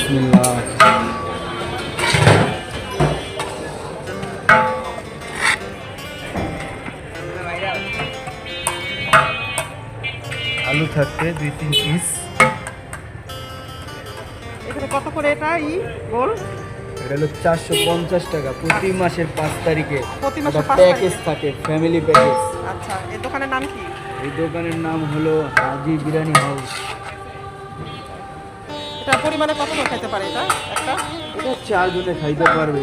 বিসমিল্লাহ। আলু থাকবে 2-3 পিস। এখানে কত করে এটা গোল? এটা হলো 450 টাকা প্রতি মাসের 5 তারিখে। প্রতি মাসের 5 প্যাকেজ থাকে, ফ্যামিলি প্যাকেজ। আচ্ছা, এই দোকানের নাম কি? এই দোকানের নাম হলো হাজি বিরিয়ানি হাউস। এটা পরিমাণে কত করে খেতে পারে এটা একটা? এটা 4 জনে খাইতে পারবে,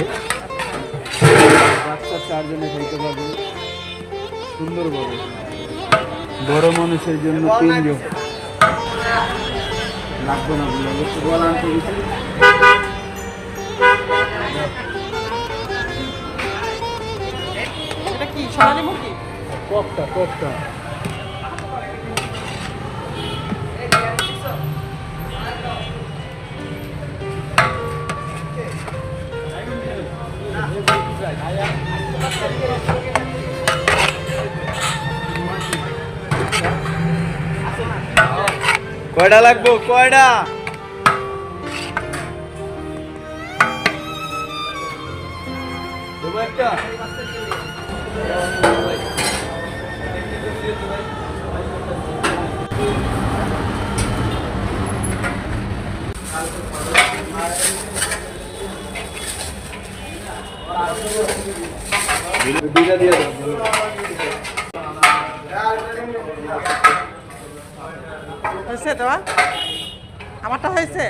বাচ্চা 4 জনে খাইতে পারবে সুন্দরভাবে। বড় মানুষের জন্য 3 জন লাগবে না বলে একটু বলা আনতে গেছি। এটা কি সোনালী মুরগি? কোফতা কোফতা। কয়টা লাগবো? কয়টা? দেবো একটা? দুইটা দিয়ে দাও। হয়েছে দেওয়া? আমারটা হয়েছে?